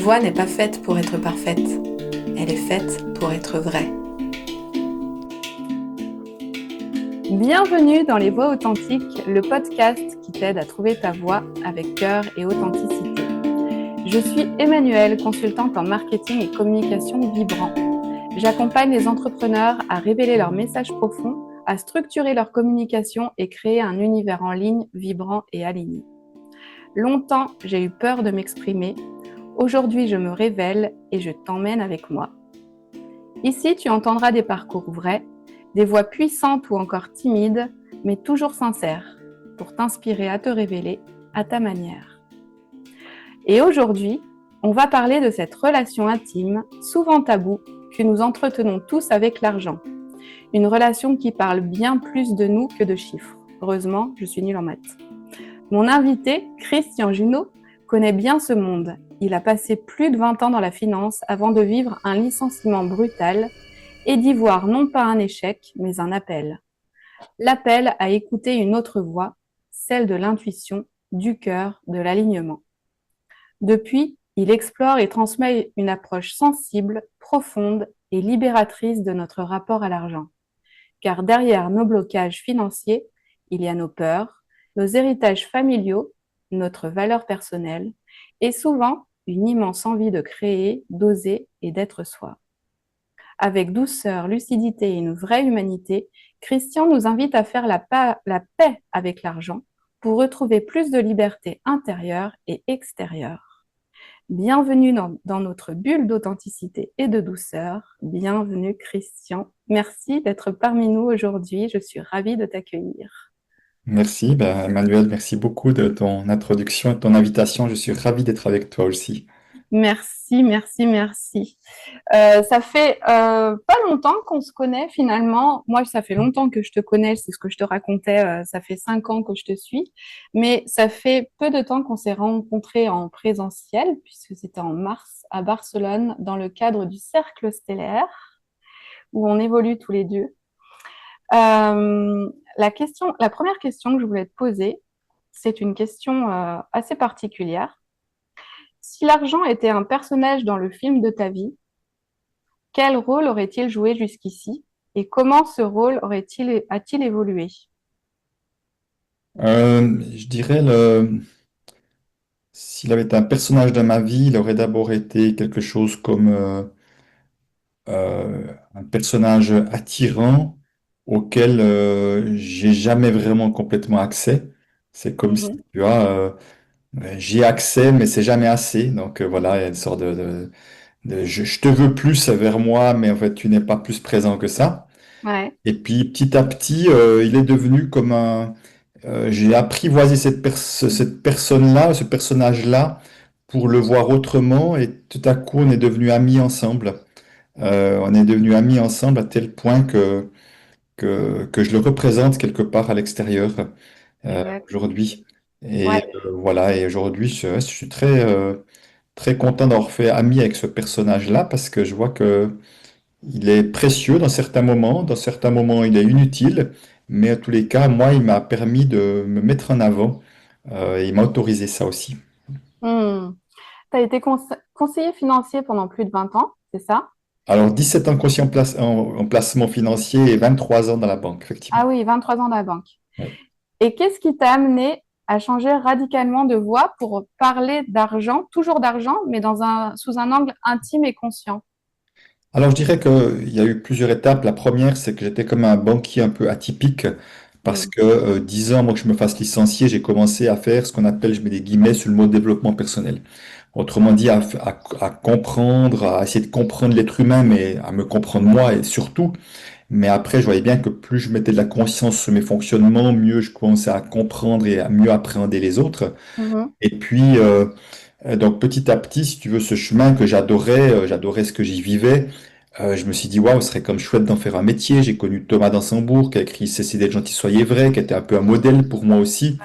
voix n'est pas faite pour être parfaite, elle est faite pour être vraie. Bienvenue dans Les Voix Authentiques, le podcast qui t'aide à trouver ta voix avec cœur et authenticité. Je suis Emmanuelle, consultante en marketing et communication vibrant. J'accompagne les entrepreneurs à révéler leur message profond, à structurer leur communication et créer un univers en ligne vibrant et aligné. Longtemps, j'ai eu peur de m'exprimer. Aujourd'hui, je me révèle et je t'emmène avec moi. Ici, tu entendras des parcours vrais, des voix puissantes ou encore timides, mais toujours sincères, pour t'inspirer à te révéler à ta manière. Et aujourd'hui, on va parler de cette relation intime, souvent taboue, que nous entretenons tous avec l'argent. Une relation qui parle bien plus de nous que de chiffres. Heureusement, je suis nulle en maths. Mon invité, Christian Junot, connaît bien ce monde. Il a passé plus de 20 ans dans la finance avant de vivre un licenciement brutal et d'y voir non pas un échec, mais un appel. L'appel à écouter une autre voix, celle de l'intuition, du cœur, de l'alignement. Depuis, il explore et transmet une approche sensible, profonde et libératrice de notre rapport à l'argent. Car derrière nos blocages financiers, il y a nos peurs, nos héritages familiaux, notre valeur personnelle et souvent une immense envie de créer, d'oser et d'être soi. Avec douceur, lucidité et une vraie humanité, Christian nous invite à faire la paix avec l'argent pour retrouver plus de liberté intérieure et extérieure. Bienvenue dans notre bulle d'authenticité et de douceur. Bienvenue Christian. Merci d'être parmi nous aujourd'hui. Je suis ravie de t'accueillir. Merci, Emmanuel, merci beaucoup de ton introduction et de ton invitation. Je suis ravi d'être avec toi aussi. Merci, merci, merci. Ça fait pas longtemps qu'on se connaît finalement. Moi, ça fait longtemps que je te connais, c'est ce que je te racontais. Ça fait 5 ans que je te suis, mais ça fait peu de temps qu'on s'est rencontrés en présentiel, puisque c'était en mars à Barcelone, dans le cadre du Cercle Stellaire, où on évolue tous les deux. La première question que je voulais te poser, c'est une question assez particulière. Si l'argent était un personnage dans le film de ta vie, quel rôle aurait-il joué jusqu'ici et comment ce rôle a-t-il évolué? Je dirais, s'il avait été un personnage de ma vie, il aurait d'abord été quelque chose comme un personnage attirant auquel j'ai jamais vraiment complètement accès. C'est comme si, Mhm. tu vois, j'y ai accès, mais c'est jamais assez. Donc voilà, il y a une sorte je te veux plus vers moi, mais en fait, tu n'es pas plus présent que ça. Ouais, Et puis petit à petit, il est devenu comme j'ai apprivoisé cette personne-là, ce personnage-là, pour le voir autrement. Et tout à coup, on est devenus amis ensemble. On est devenus amis ensemble à tel point que je le représente quelque part à l'extérieur exact. aujourd'hui. Et Ouais. voilà. Et aujourd'hui, je suis très content d'avoir fait ami avec ce personnage-là parce que je vois que il est précieux dans certains moments il est inutile, mais à tous les cas, moi, il m'a permis de me mettre en avant et il m'a autorisé ça aussi. Hmm. Tu as été conseiller financier pendant plus de 20 ans, c'est ça? Alors, 17 ans conscient en placement financier et 23 ans dans la banque, Ah effectivement. oui, 23 ans dans la banque. Ouais. Et qu'est-ce qui t'a amené à changer radicalement de voix pour parler d'argent, toujours d'argent, mais sous un angle intime et conscient? Alors, je dirais qu'il y a eu plusieurs étapes. La première, c'est que j'étais comme un banquier un peu atypique parce Hmm. que 10 ans avant que je me fasse licencier, j'ai commencé à faire ce qu'on appelle, je mets des guillemets sur le mot développement personnel. Autrement dit, à comprendre, à essayer de comprendre l'être humain, mais à me comprendre moi et surtout. Mais après, je voyais bien que plus je mettais de la conscience sur mes fonctionnements, mieux je commençais à comprendre et à mieux appréhender les autres. Mhm. Et puis, donc petit à petit, si tu veux, ce chemin que j'adorais ce que j'y vivais. Je me suis dit, waouh, ce serait comme chouette d'en faire un métier. J'ai connu Thomas Dansembourg, qui a écrit Cessez d'être gentil, soyez vrai, qui était un peu un modèle pour moi aussi.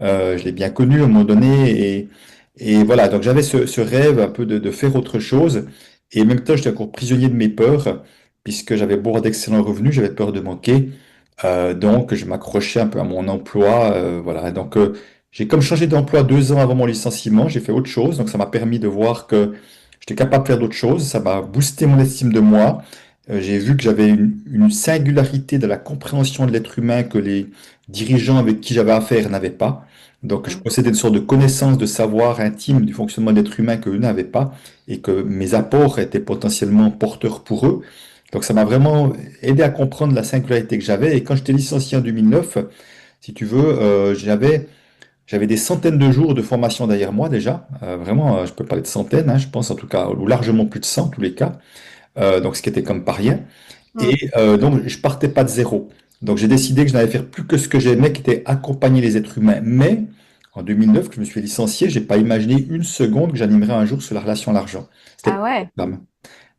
Ouais. Je l'ai bien connu à un moment donné. Et voilà, donc j'avais ce rêve un peu de faire autre chose. Et en même temps, j'étais encore prisonnier de mes peurs, puisque j'avais beau avoir d'excellents revenus, j'avais peur de manquer. Donc, je m'accrochais un peu à mon emploi. Voilà, donc j'ai comme changé d'emploi 2 ans avant mon licenciement. J'ai fait autre chose. Donc, ça m'a permis de voir que j'étais capable de faire d'autres choses, ça m'a boosté mon estime de moi. J'ai vu que j'avais une singularité de la compréhension de l'être humain que les dirigeants avec qui j'avais affaire n'avaient pas. Donc, je Mm. possédais une sorte de connaissance, de savoir intime du fonctionnement de l'être humain qu'eux n'avaient pas et que mes apports étaient potentiellement porteurs pour eux. Donc, ça m'a vraiment aidé à comprendre la singularité que j'avais. Et quand j'étais licencié en 2009, si tu veux, j'avais des centaines de jours de formation derrière moi déjà. Vraiment, je peux parler de centaines, hein, je pense en tout cas, ou largement plus de 100 en tous les cas. Donc, ce qui était comme pas rien. Mm. Et donc, je partais pas de zéro. Donc, j'ai décidé que je n'allais faire plus que ce que j'aimais, qui était accompagner les êtres humains. Mais en 2009, que je me suis licencié, j'ai pas imaginé une seconde que j'animerais un jour sur la relation à l'argent. C'était Ah pas ouais. un programme.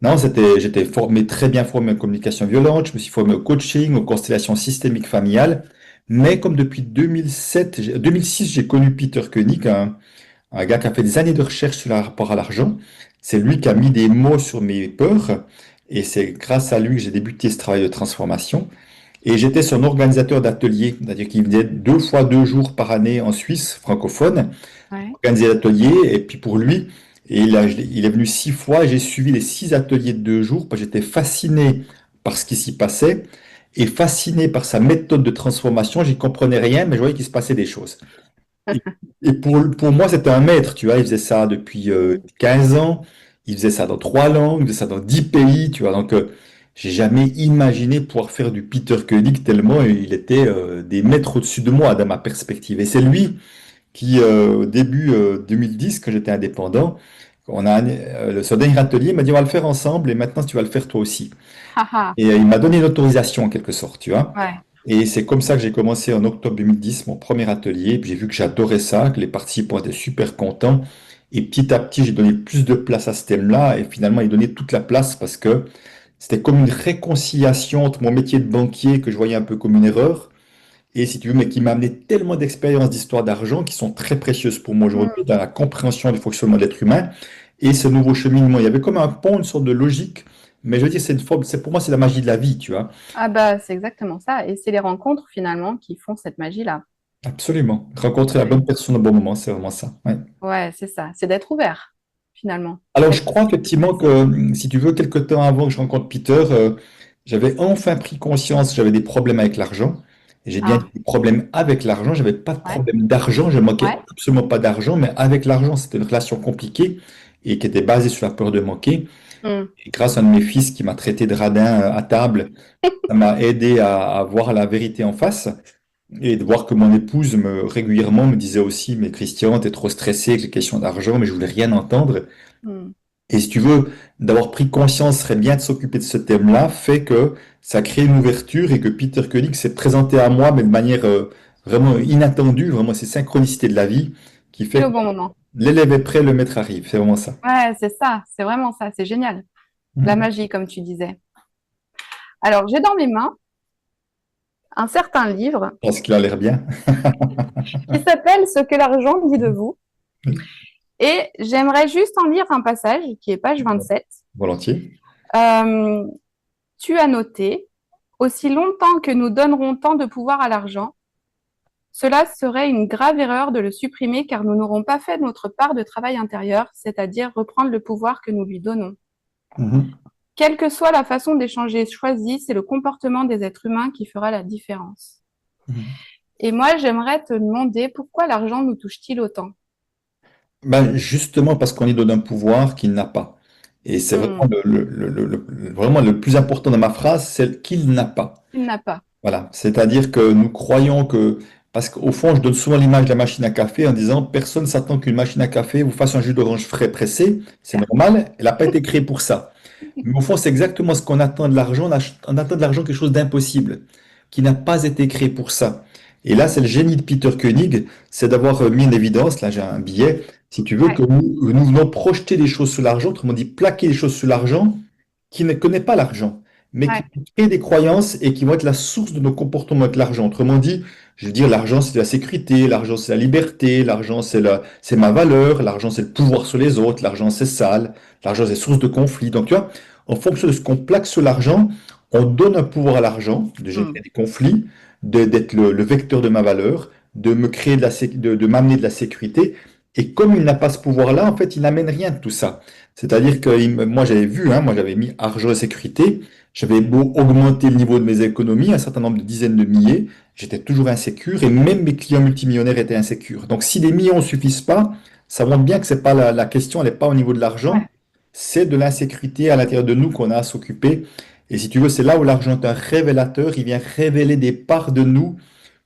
Non, j'étais formé, très bien formé en communication violente, je me suis formé au coaching, aux constellations systémiques familiales. Mais comme depuis 2007, 2006, j'ai connu Peter Koenig, un gars qui a fait des années de recherche sur le rapport à l'argent. C'est lui qui a mis des mots sur mes peurs. Et c'est grâce à lui que j'ai débuté ce travail de transformation. Et j'étais son organisateur d'ateliers, c'est-à-dire qu'il venait 2 fois 2 jours par année en Suisse francophone, Ouais. organiser l'atelier. Et puis pour lui, il est venu 6 fois et j'ai suivi les 6 ateliers de 2 jours parce que j'étais fasciné par ce qui s'y passait et fasciné par sa méthode de transformation. J'y comprenais rien, mais je voyais qu'il se passait des choses. Et, et pour moi, c'était un maître, tu vois. Il faisait ça depuis Mm. 15 ans. Il faisait ça dans 3 langues. Il faisait ça dans 10 pays, tu vois. Donc, j'ai jamais imaginé pouvoir faire du Peter Koenig tellement il était des mètres au-dessus de moi dans ma perspective. Et c'est lui qui, au début 2010, quand j'étais indépendant, son dernier atelier, il m'a dit, on va le faire ensemble et maintenant, tu vas le faire toi aussi. Haha. Et il m'a donné une autorisation en quelque sorte, tu vois. Ouais. Et c'est comme ça que j'ai commencé en octobre 2010, mon premier atelier. Puis j'ai vu que j'adorais ça, que les participants étaient super contents. Et petit à petit, j'ai donné plus de place à ce thème-là. Et finalement, il donnait toute la place parce que c'était comme une réconciliation entre mon métier de banquier que je voyais un peu comme une erreur. Et si tu veux, mais qui m'a amené tellement d'expériences d'histoire d'argent qui sont très précieuses pour moi aujourd'hui Mm. dans la compréhension du fonctionnement de l'être humain et ce nouveau cheminement. Il y avait comme un pont, une sorte de logique. Mais je veux dire, c'est une forme, c'est pour moi, c'est la magie de la vie, tu vois. Ah bah c'est exactement ça. Et c'est les rencontres finalement qui font cette magie-là. Absolument. Rencontrer la Ouais. bonne personne au bon moment, c'est vraiment ça. Ouais. Ouais, c'est ça. C'est d'être ouvert finalement. Alors, je D'être crois possible de effectivement que, passer. si tu veux, quelque temps avant que je rencontre Peter, j'avais enfin pris conscience que j'avais des problèmes avec l'argent. Et j'ai bien dit Ah, des problèmes avec l'argent. J'avais pas de ouais, problème d'argent. Je manquais ouais. absolument pas d'argent, mais avec l'argent, c'était une relation compliquée et qui était basée sur la peur de manquer. Mm. Et grâce à un de mes fils qui m'a traité de radin à table, ça m'a aidé à voir la vérité en face. Et de voir que mon épouse régulièrement me disait aussi, mais Christian, t'es trop stressé avec les questions d'argent, mais je voulais rien entendre. Mm. Et si tu veux, d'avoir pris conscience serait bien de s'occuper de ce thème-là, fait que ça crée une ouverture et que Peter Koenig s'est présenté à moi, mais de manière vraiment inattendue, vraiment ces synchronicités de la vie qui Pile fait au que bon moment. l'élève est prêt, le maître arrive. C'est vraiment ça. Ouais, c'est ça. C'est vraiment ça. C'est génial. La Mhm. magie, comme tu disais. Alors, j'ai dans mes mains un certain livre Je pense qu'il a l'air bien. qui s'appelle Ce que l'argent dit de vous. Et j'aimerais juste en lire un passage qui est page 27. Volontiers. Euh, Tu as noté, aussi longtemps que nous donnerons tant de pouvoir à l'argent, cela serait une grave erreur de le supprimer car nous n'aurons pas fait notre part de travail intérieur, c'est-à-dire reprendre le pouvoir que nous lui donnons. Mhm. Quelle que soit la façon d'échanger choisie, c'est le comportement des êtres humains qui fera la différence. Mhm. Et moi, j'aimerais te demander pourquoi l'argent nous touche-t-il autant? Ben, justement parce qu'on lui donne un pouvoir qu'il n'a pas. Et c'est vraiment Hmm, vraiment le plus important dans ma phrase, c'est qu'il n'a pas. il n'a pas. Voilà, c'est-à-dire que nous croyons que, parce qu'au fond, je donne souvent l'image de la machine à café en disant, personne s'attend qu'une machine à café vous fasse un jus d'orange frais pressé, c'est Certes. normal, elle n'a pas été créée pour ça. Mais au fond, c'est exactement ce qu'on attend de l'argent, on attend de l'argent quelque chose d'impossible, qui n'a pas été créé pour ça. Et là, c'est le génie de Peter Koenig, c'est d'avoir mis en évidence, là j'ai un billet, si tu veux, que Ouais, nous venons projeter des choses sur l'argent, autrement dit, plaquer des choses sur l'argent, qui ne connaît pas l'argent, mais qui ouais, crée des croyances et qui vont être la source de nos comportements avec l'argent. Autrement dit, je veux dire, l'argent c'est la sécurité, l'argent c'est la liberté, l'argent c'est ma valeur, l'argent c'est le pouvoir sur les autres, l'argent c'est sale, l'argent c'est source de conflit. Donc tu vois, en fonction de ce qu'on plaque sur l'argent, on donne un pouvoir à l'argent de hmm, générer des conflits, d'être le vecteur de ma valeur, de me créer de m'amener de la sécurité. Et comme il n'a pas ce pouvoir-là, en fait, il n'amène rien de tout ça. C'est-à-dire que moi, j'avais vu, hein, moi, j'avais mis argent et sécurité. J'avais beau augmenter le niveau de mes économies, un certain nombre de dizaines de milliers, j'étais toujours insécure et même mes clients multimillionnaires étaient insécures. Donc, si les millions ne suffisent pas, ça montre bien que c'est pas la question, elle n'est pas au niveau de l'argent, Ouais. c'est de l'insécurité à l'intérieur de nous qu'on a à s'occuper. Et si tu veux, c'est là où l'argent est un révélateur, il vient révéler des parts de nous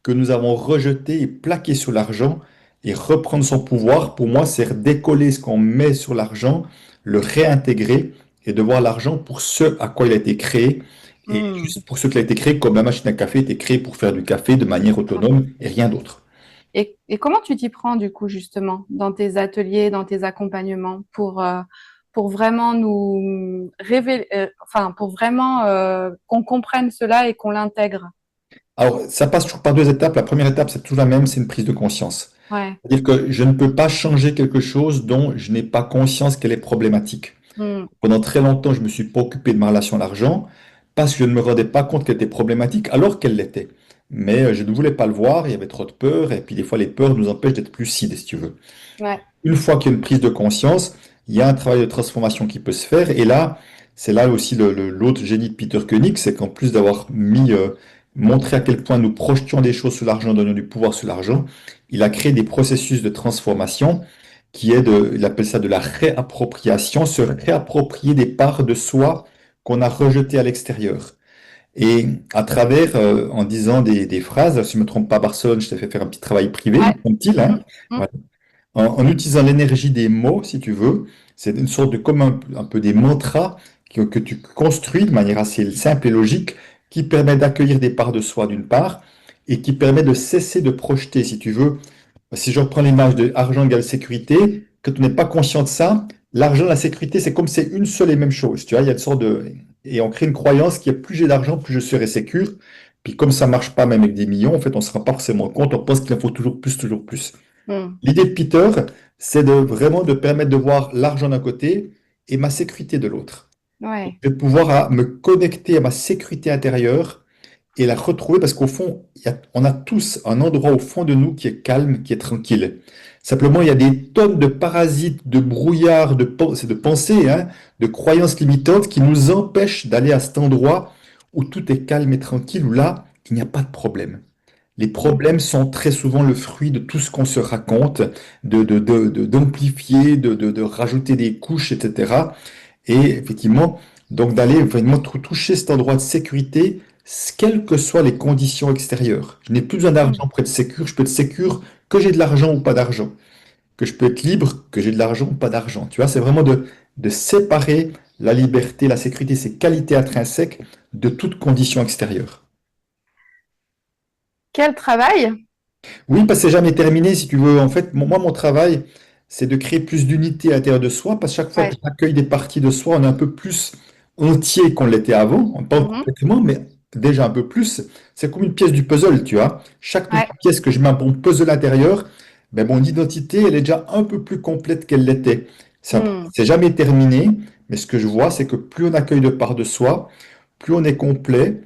que nous avons rejetées et plaquées sur l'argent et reprendre son pouvoir. Pour moi, c'est décoller ce qu'on met sur l'argent, le réintégrer et de voir l'argent pour ce à quoi il a été créé. Et Hmm. juste pour ce qu'il a été créé, comme la machine à café était créée pour faire du café de manière autonome et rien d'autre. Et comment tu t'y prends du coup justement dans tes ateliers, dans tes accompagnements pour vraiment nous révéler, enfin pour vraiment qu'on comprenne cela et qu'on l'intègre. Alors, ça passe toujours par deux étapes. La première étape, c'est toujours la même, c'est une prise de conscience. Ouais. C'est-à-dire que je ne peux pas changer quelque chose dont je n'ai pas conscience qu'elle est problématique. Hmm. Pendant très longtemps, je me suis pas occupé de ma relation à l'argent parce que je ne me rendais pas compte qu'elle était problématique alors qu'elle l'était. Mais je ne voulais pas le voir, il y avait trop de peur, et puis des fois les peurs nous empêchent d'être lucides, si tu veux. Ouais. Une fois qu'il y a une prise de conscience, il y a un travail de transformation qui peut se faire, et là, c'est là aussi l'autre génie de Peter Koenig, c'est qu'en plus d'avoir montré à quel point nous projetions des choses sur l'argent, donnant du pouvoir sur l'argent, il a créé des processus de transformation qui est il appelle ça de la réappropriation, se réapproprier des parts de soi qu'on a rejetées à l'extérieur. Et à travers, en disant des phrases, si je ne me trompe pas, Barcelone, je t'ai fait faire un petit travail privé, me Ouais. semble-t-il, Hmm. hein. Hmm. Voilà. En utilisant l'énergie des mots, si tu veux, c'est une sorte de comme un peu des mantras que tu construis de manière assez simple et logique, qui permet d'accueillir des parts de soi d'une part, et qui permet de cesser de projeter, si tu veux, si je reprends l'image de argent égale sécurité, que tu n'es pas conscient de ça, l'argent, la sécurité, c'est comme c'est une seule et même chose. Tu vois, il y a une sorte de. Et on crée une croyance qui est plus j'ai d'argent, plus je serai sécure. Puis comme ça marche pas même avec des millions, en fait, on ne se rend pas forcément compte, on pense qu'il en faut toujours plus, toujours plus. Hmm. L'idée de Peter, c'est de vraiment de permettre de voir l'argent d'un côté et ma sécurité de l'autre. Ouais. De pouvoir me connecter à ma sécurité intérieure et la retrouver parce qu'au fond, on a tous un endroit au fond de nous qui est calme, qui est tranquille. Simplement, il y a des tonnes de parasites, de brouillards, de pensées, hein, de croyances limitantes qui nous empêchent d'aller à cet endroit où tout est calme et tranquille, où là, il n'y a pas de problème. Les Hmm. problèmes sont très souvent le fruit de tout ce qu'on se raconte, d'amplifier, de rajouter des couches, etc. Et effectivement, donc d'aller vraiment toucher cet endroit de sécurité, quelles que soient les conditions extérieures. Je n'ai plus besoin Hmm. d'argent pour être sécure, je peux être sécure que j'ai de l'argent ou pas d'argent, que je peux être libre, que j'ai de l'argent ou pas d'argent. Tu vois, c'est vraiment de séparer la liberté, la sécurité, ses qualités intrinsèques de toute condition extérieure. Quel travail? Oui, parce que c'est jamais terminé, si tu veux. En fait, moi, mon travail, c'est de créer plus d'unité à l'intérieur de soi, parce que chaque fois Ouais. qu'on accueille des parties de soi, on est un peu plus entier qu'on l'était avant. Pas Mhm. complètement, mais déjà un peu plus. C'est comme une pièce du puzzle, tu vois. Chaque Ouais. petite pièce que je mets à mon puzzle intérieur, ben, mon identité, elle est déjà un peu plus complète qu'elle l'était. Hmm. C'est jamais terminé, mais ce que je vois, c'est que plus on accueille de parts de soi, plus on est complet,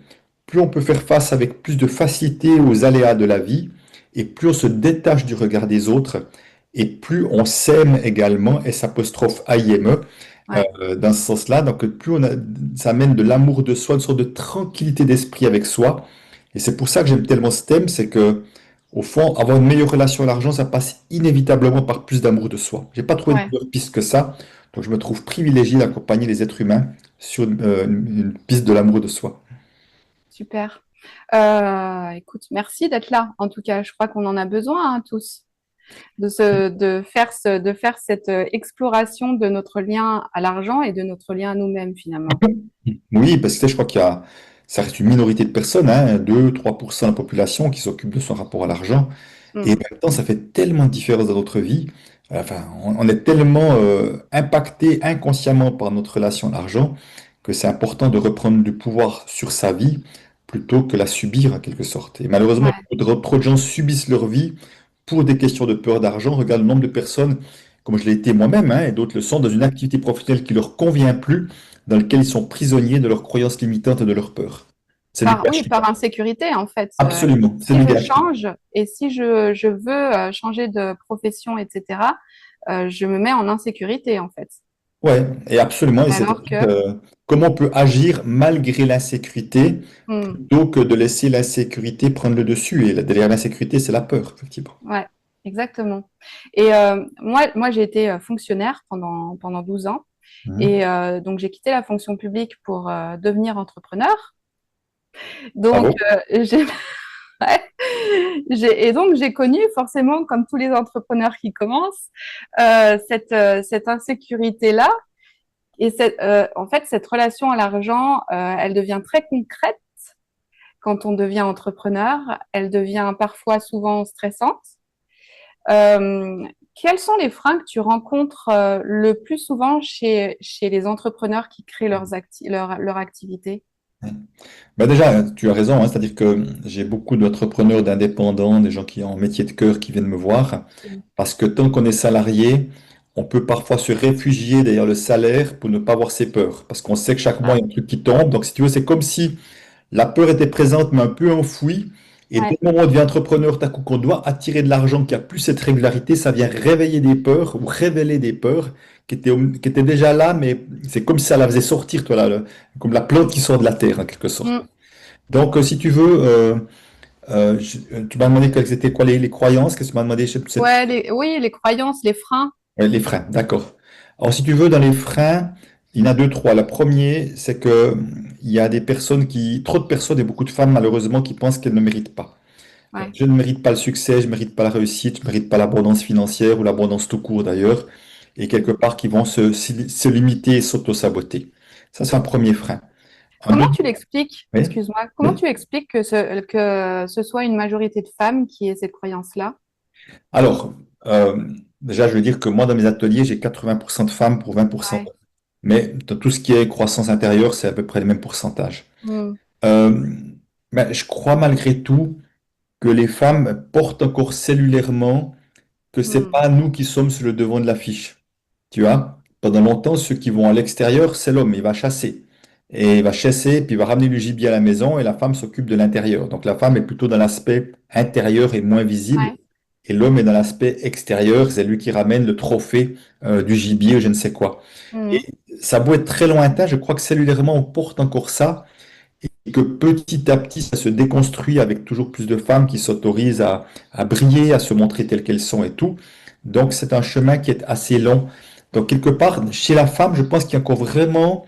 plus on peut faire face avec plus de facilité aux aléas de la vie, et plus on se détache du regard des autres, et plus on s'aime également, S apostrophe A-I-M-E, Ouais. dans ce sens-là. Donc plus ça amène de l'amour de soi, une sorte de tranquillité d'esprit avec soi. Et c'est pour ça que j'aime tellement ce thème, c'est que au fond, avoir une meilleure relation à l'argent, ça passe inévitablement par plus d'amour de soi. J'ai pas trouvé de Ouais. meilleure piste que ça, donc je me trouve privilégié d'accompagner les êtres humains sur une piste de l'amour de soi. Super. Écoute, merci d'être là. En tout cas, je crois qu'on en a besoin, hein, tous, de faire cette exploration de notre lien à l'argent et de notre lien à nous-mêmes finalement. Oui, parce que tu sais, je crois ça reste une minorité de personnes, hein, 2-3% de la population qui s'occupe de son rapport à l'argent. Et en Hmm. même temps, ça fait tellement de différence dans notre vie. Enfin, on est tellement impacté inconsciemment par notre relation à l'argent que c'est important de reprendre du pouvoir sur sa vie plutôt que la subir en quelque sorte. Et malheureusement, Ouais, trop de gens subissent leur vie pour des questions de peur d'argent. Regarde le nombre de personnes, comme je l'ai été moi-même, hein, et d'autres le sont, dans une activité professionnelle qui leur convient plus, dans laquelle ils sont prisonniers de leurs croyances limitantes et de leurs peurs. C'est du Oui, gâchis. par insécurité, en fait. Absolument, c'est Si du je gâchis. change et si je veux changer de profession, etc., je me mets en insécurité, en fait. Ouais, et absolument. Et Alors c'est-à-dire que, comment on peut agir malgré l'insécurité hmm, plutôt que de laisser l'insécurité prendre le dessus. Et derrière l'insécurité, c'est la peur, effectivement. ouais, exactement. Et moi j'ai été fonctionnaire pendant 12 ans. Mhm. Et donc, j'ai quitté la fonction publique pour devenir entrepreneur. Donc, Bravo. ouais, et donc, j'ai connu forcément, comme tous les entrepreneurs qui commencent, cette insécurité-là. Et en fait, cette relation à l'argent, elle devient très concrète quand on devient entrepreneur. Elle devient parfois souvent stressante. Euh, Quels sont les freins que tu rencontres le plus souvent chez les entrepreneurs qui créent leur activité? Bah déjà, tu as raison, hein, c'est-à-dire que j'ai beaucoup d'entrepreneurs, d'indépendants, des gens qui ont un métier de cœur qui viennent me voir, Mm. parce que tant qu'on est salarié, on peut parfois se réfugier derrière le salaire pour ne pas avoir ses peurs, parce qu'on sait que chaque mois, Ah, il y a un truc qui tombe. Donc, si tu veux, c'est comme si la peur était présente, mais un peu enfouie. Et dès ouais. le moment où on devient entrepreneur, tout à coup, qu'on doit attirer de l'argent, qui a plus cette régularité, ça vient réveiller des peurs ou révéler des peurs qui étaient déjà là, mais c'est comme si ça la faisait sortir, toi, là, comme la plante qui sort de la terre, en quelque sorte. Mm. Donc, si tu veux, tu m'as demandé quelles étaient quoi les croyances, qu'est-ce que tu m'as demandé? Ouais, oui, les croyances, les freins. Ouais, les freins, d'accord. Alors, si tu veux, dans les freins, il y en a deux, trois. Le premier, c'est que il y a des personnes trop de personnes et beaucoup de femmes, malheureusement, qui pensent qu'elles ne méritent pas. Ouais. Je ne mérite pas le succès, je ne mérite pas la réussite, je ne mérite pas l'abondance financière ou l'abondance tout court d'ailleurs, et quelque Mm. part qui vont se limiter et s'auto-saboter. Ça, c'est un premier frein. Un Comment deuxième, tu l'expliques, oui, excuse-moi, comment oui. tu expliques que ce soit une majorité de femmes qui aient cette croyance-là? Alors, déjà, je veux dire que moi, dans mes ateliers, j'ai 80% de femmes pour 20% Ouais. d'hommes. Mais dans tout ce qui est croissance intérieure, c'est à peu près le même pourcentage. Mm. Euh, ben, je crois malgré tout que les femmes portent encore cellulairement que c'est Mm. pas nous qui sommes sur le devant de l'affiche. Tu vois, pendant longtemps, ceux qui vont à l'extérieur, c'est l'homme, il va chasser. Et il va chasser, puis il va ramener du gibier à la maison, et la femme s'occupe de l'intérieur. Donc la femme est plutôt dans l'aspect intérieur et moins visible, Ouais. et l'homme est dans l'aspect extérieur, c'est lui qui ramène le trophée du gibier ou je ne sais quoi. Et Mm. ça a beau être très lointain, je crois que cellulairement, on porte encore ça, et que petit à petit, ça se déconstruit avec toujours plus de femmes qui s'autorisent à briller, à se montrer telles qu'elles sont et tout. Donc, c'est un chemin qui est assez long. Donc, quelque part, chez la femme, je pense qu'il y a encore vraiment,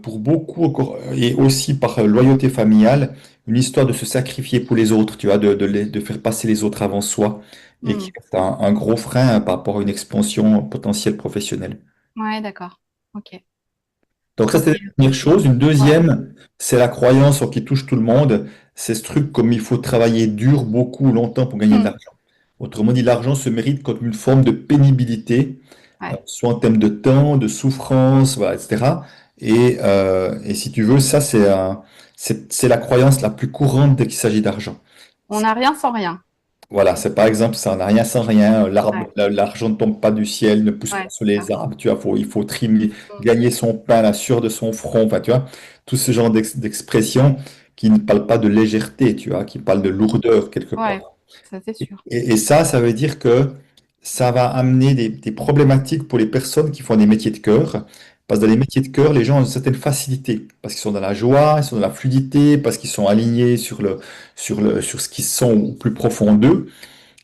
pour beaucoup, encore, et aussi par loyauté familiale, une histoire de se sacrifier pour les autres, tu vois, de faire passer les autres avant soi, et qui Mm. est un gros frein hein, par rapport à une expansion potentielle professionnelle. Ouais, d'accord. Ok. Donc ça, Ok. c'est la première chose. Une Ouais. deuxième, c'est la croyance qui touche tout le monde. C'est ce truc comme il faut travailler dur, beaucoup, longtemps pour gagner de Mm. l'argent. Autrement dit, l'argent se mérite comme une forme de pénibilité, Ouais. soit en termes de temps, de souffrance, voilà, etc. Et si tu veux, ça, c'est la croyance la plus courante dès qu'il s'agit d'argent. On n'a rien sans rien. Voilà, c'est par exemple ça, on n'a rien sans rien, Ouais. l'argent ne tombe pas du ciel, ne pousse pas Ouais, sur c'est ça. les arbres, tu vois, il faut trimer, Mm. gagner son pain, la sueur de son front, enfin, tu vois, tout ce genre d'expressions qui ne parlent pas de légèreté, tu vois, qui parlent de lourdeur quelque Ouais, part. ça c'est Et, sûr. et ça veut dire que ça va amener des problématiques pour les personnes qui font des métiers de cœur, parce que dans les métiers de cœur, les gens ont une certaine facilité, parce qu'ils sont dans la joie, ils sont dans la fluidité, parce qu'ils sont alignés sur ce qu'ils sont au plus profond d'eux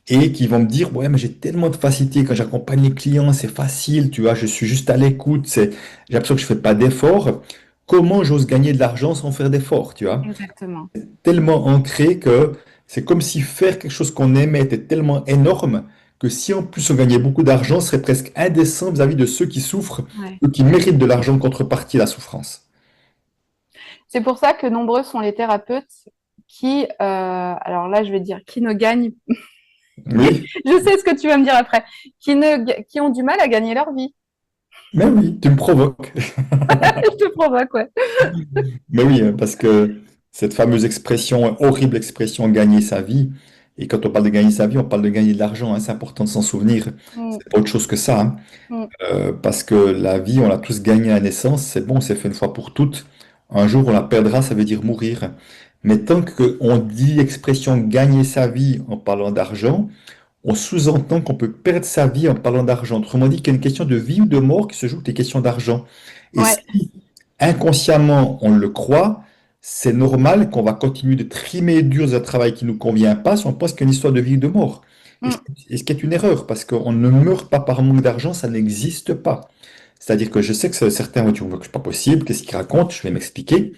et qui vont me dire, ouais, mais j'ai tellement de facilité quand j'accompagne les clients, c'est facile, tu vois, je suis juste à l'écoute, j'ai l'impression que je fais pas d'efforts. Comment j'ose gagner de l'argent sans faire d'efforts, tu vois? Exactement. Tellement ancré que c'est comme si faire quelque chose qu'on aimait était tellement énorme que si en plus on gagnait beaucoup d'argent, ce serait presque indécent vis-à-vis de ceux qui souffrent Ouais. ou qui méritent de l'argent en contrepartie à la souffrance. C'est pour ça que nombreux sont les thérapeutes qui, alors là, je vais dire, qui ne gagnent, Oui, je sais ce que tu vas me dire après, qui ont du mal à gagner leur vie. mais oui, tu me provoques. Je te provoque, ouais. Mais oui, parce que cette fameuse expression, horrible expression, gagner sa vie, et quand on parle de gagner sa vie, on parle de gagner de l'argent, hein, c'est important de s'en souvenir. Mm, C'est pas autre chose que ça, hein. mm, Parce que la vie, on l'a tous gagnée à la naissance, c'est bon, c'est fait une fois pour toutes. Un jour, on la perdra, ça veut dire mourir. Mais tant qu'on dit l'expression gagner sa vie en parlant d'argent, on sous-entend qu'on peut perdre sa vie en parlant d'argent. Autrement dit, qu'il y a une question de vie ou de mort qui se joue avec des questions d'argent. Et Ouais. si inconsciemment on le croit, c'est normal qu'on va continuer de trimer dur un travail qui ne nous convient pas si on pense qu'il y a une histoire de vie ou de mort. Mm. Et ce qui est une erreur, parce qu'on ne meurt pas par manque d'argent, ça n'existe pas. C'est-à-dire que je sais que certains vont dire que c'est pas possible, qu'est-ce qu'ils racontent, je vais m'expliquer.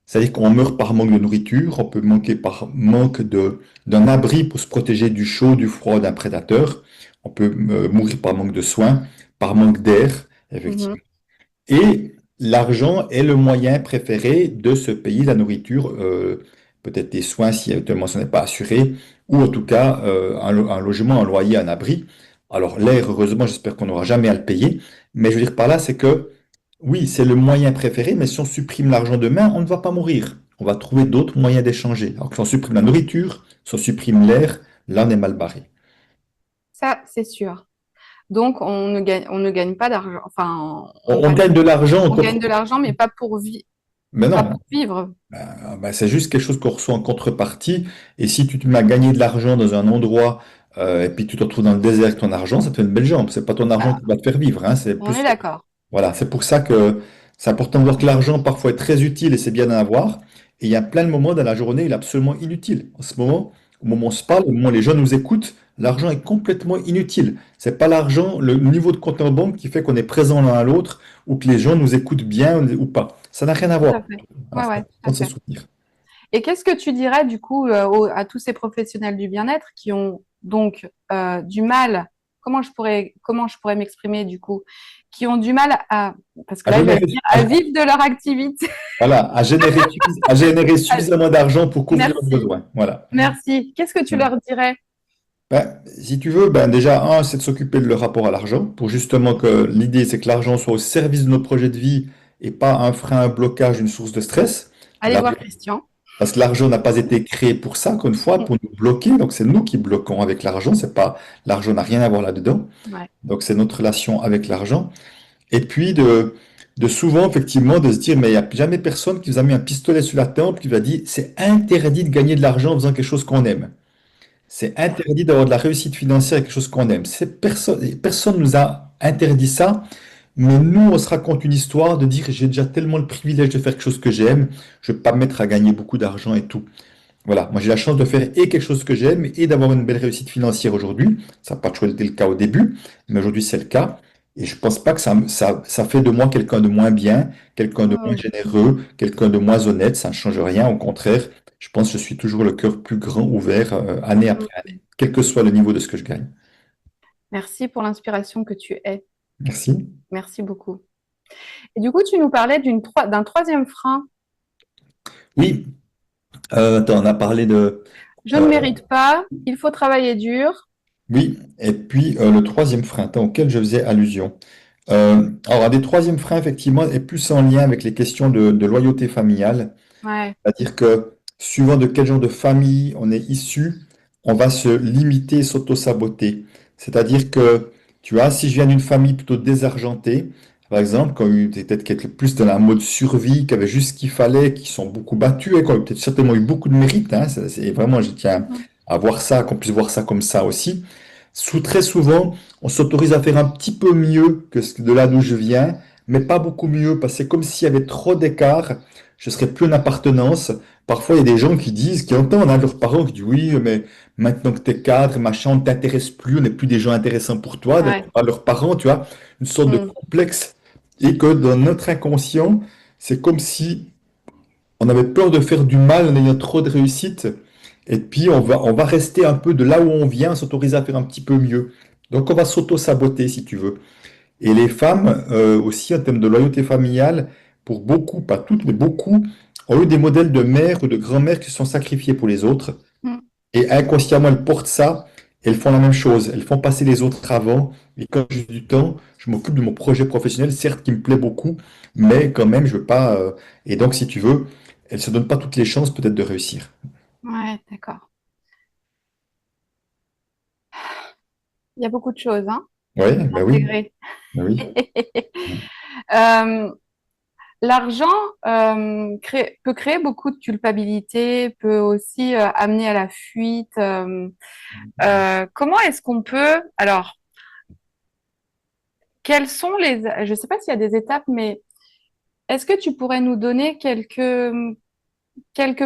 C'est-à-dire qu'on meurt par manque de nourriture, on peut manquer par manque d'un abri pour se protéger du chaud, du froid, d'un prédateur. On peut mourir par manque de soins, par manque d'air, Mhm. effectivement. Et l'argent est le moyen préféré de se payer la nourriture, peut-être des soins si éventuellement ce n'est pas assuré, ou en tout cas un logement, un loyer, un abri. Alors l'air, heureusement, j'espère qu'on n'aura jamais à le payer. Mais je veux dire par là, c'est que oui, c'est le moyen préféré, mais si on supprime l'argent demain, on ne va pas mourir. On va trouver d'autres moyens d'échanger. Alors que si on supprime la nourriture, si on supprime l'air, là on est mal barré. Ça, c'est sûr. Donc, on ne gagne pas d'argent. Enfin, On gagne de l'argent en on gagne contre... de l'argent, mais Mais pas non, pour vivre. bah, c'est juste quelque chose qu'on reçoit en contrepartie. Et si tu te mets à gagner de l'argent dans un endroit et puis tu te retrouves dans le désert avec ton argent, ça te fait une belle jambe. C'est pas ton argent Ah, qui va te faire vivre, hein, c'est on est plus. d'accord. Voilà, c'est pour ça que c'est important de voir que l'argent parfois est très utile et c'est bien d'en avoir. Et il y a plein de moments dans la journée où il est absolument inutile. En ce moment, au moment où on se parle, au moment où les gens nous écoutent, l'argent est complètement inutile. C'est pas l'argent, le niveau de compte en banque qui fait qu'on est présent l'un à l'autre ou que les gens nous écoutent bien ou pas. Ça n'a rien à Tout voir. à fait. Voilà, Ouais, c'est ouais, tout important à de se fait. soutenir. Et qu'est-ce que tu dirais du coup à tous ces professionnels du bien-être qui ont donc du mal, comment je pourrais m'exprimer du coup, qui ont du mal à, parce que À là je vais générer, le dire, à vivre de leur activité. voilà, à générer suffisamment d'argent pour couvrir leurs Merci, besoins. Voilà. merci. Qu'est-ce que tu leur dirais? Ben, si tu veux, ben déjà, un, c'est de s'occuper de leur rapport à l'argent, pour justement que l'idée, c'est que l'argent soit au service de nos projets de vie et pas un frein, un blocage, une source de stress. Allez voir Christian. Parce que l'argent n'a pas été créé pour ça, encore une fois, pour nous bloquer. Donc, c'est nous qui bloquons avec l'argent. C'est pas, l'argent n'a rien à voir là-dedans. Ouais. Donc, c'est notre relation avec l'argent. Et puis, de souvent, effectivement, de se dire, mais il n'y a jamais personne qui vous a mis un pistolet sur la tempe qui vous a dit, c'est interdit de gagner de l'argent en faisant quelque chose qu'on aime. C'est interdit d'avoir de la réussite financière avec quelque chose qu'on aime. Personne nous a interdit ça, mais nous, on se raconte une histoire de dire j'ai déjà tellement le privilège de faire quelque chose que j'aime, je ne vais pas me mettre à gagner beaucoup d'argent et tout. Voilà, moi j'ai la chance de faire et quelque chose que j'aime et d'avoir une belle réussite financière aujourd'hui. Ça n'a pas toujours été le cas au début, mais aujourd'hui c'est le cas. Et je pense pas que ça fait de moi quelqu'un de moins bien, quelqu'un de moins Hmm. généreux, quelqu'un de moins honnête. Ça ne change rien. Au contraire, je pense que je suis toujours le cœur plus grand, ouvert, année après Hmm. année, quel que soit le niveau de ce que je gagne. Merci pour l'inspiration que tu es. Merci. Merci beaucoup. Et du coup, tu nous parlais d'un troisième frein. Oui, attends, on a parlé de... Je ne euh, mérite pas, il faut travailler dur. oui, et puis le troisième frein, attends, auquel je faisais allusion. Alors, un des troisièmes freins, effectivement, est plus en lien avec les questions de loyauté familiale. Ouais. C'est-à-dire que, suivant de quel genre de famille on est issu, on va se limiter, s'auto-saboter. C'est-à-dire que, tu vois, si je viens d'une famille plutôt désargentée, par exemple, qui ont eu peut-être quelque plus dans la mode survie, qui avait juste ce qu'il fallait, qui sont beaucoup battus et qui ont peut-être certainement eu beaucoup de mérite, hein, c'est vraiment, je tiens Mhm. à voir ça, qu'on puisse voir ça comme ça aussi. Très souvent, on s'autorise à faire un petit peu mieux que de là d'où je viens, mais pas beaucoup mieux, parce que c'est comme s'il y avait trop d'écart, je serais plus en appartenance. Parfois, il y a des gens qui disent, qui entendent, hein, leurs parents qui disent, oui, mais maintenant que t'es cadre, machin, on ne t'intéresse plus, on n'est plus des gens intéressants pour toi, Ouais. à leurs parents, tu vois, une sorte de Mm. complexe. Et que dans notre inconscient, c'est comme si on avait peur de faire du mal en ayant trop de réussite. Et puis, on va rester un peu de là où on vient, s'autoriser à faire un petit peu mieux. Donc, on va s'auto-saboter, si tu veux. Et les femmes, aussi, en termes de loyauté familiale, pour beaucoup, pas toutes, mais beaucoup, ont eu des modèles de mères ou de grand-mères qui se sont sacrifiées pour les autres. Mm. Et inconsciemment, elles portent ça, et elles font la même chose. Elles font passer les autres avant. Et quand j'ai du temps, je m'occupe de mon projet professionnel, certes, qui me plaît beaucoup, mais quand même, je veux pas. Et donc, si tu veux, elles se donnent pas toutes les chances, peut-être, de réussir. Ouais, d'accord. Il y a beaucoup de choses, hein, Oui, à ben oui, intégrer. ben oui. Euh, l'argent peut créer beaucoup de culpabilité, peut aussi amener à la fuite. Comment est-ce qu'on peut, alors, quelles sont je ne sais pas s'il y a des étapes, mais est-ce que tu pourrais nous donner quelques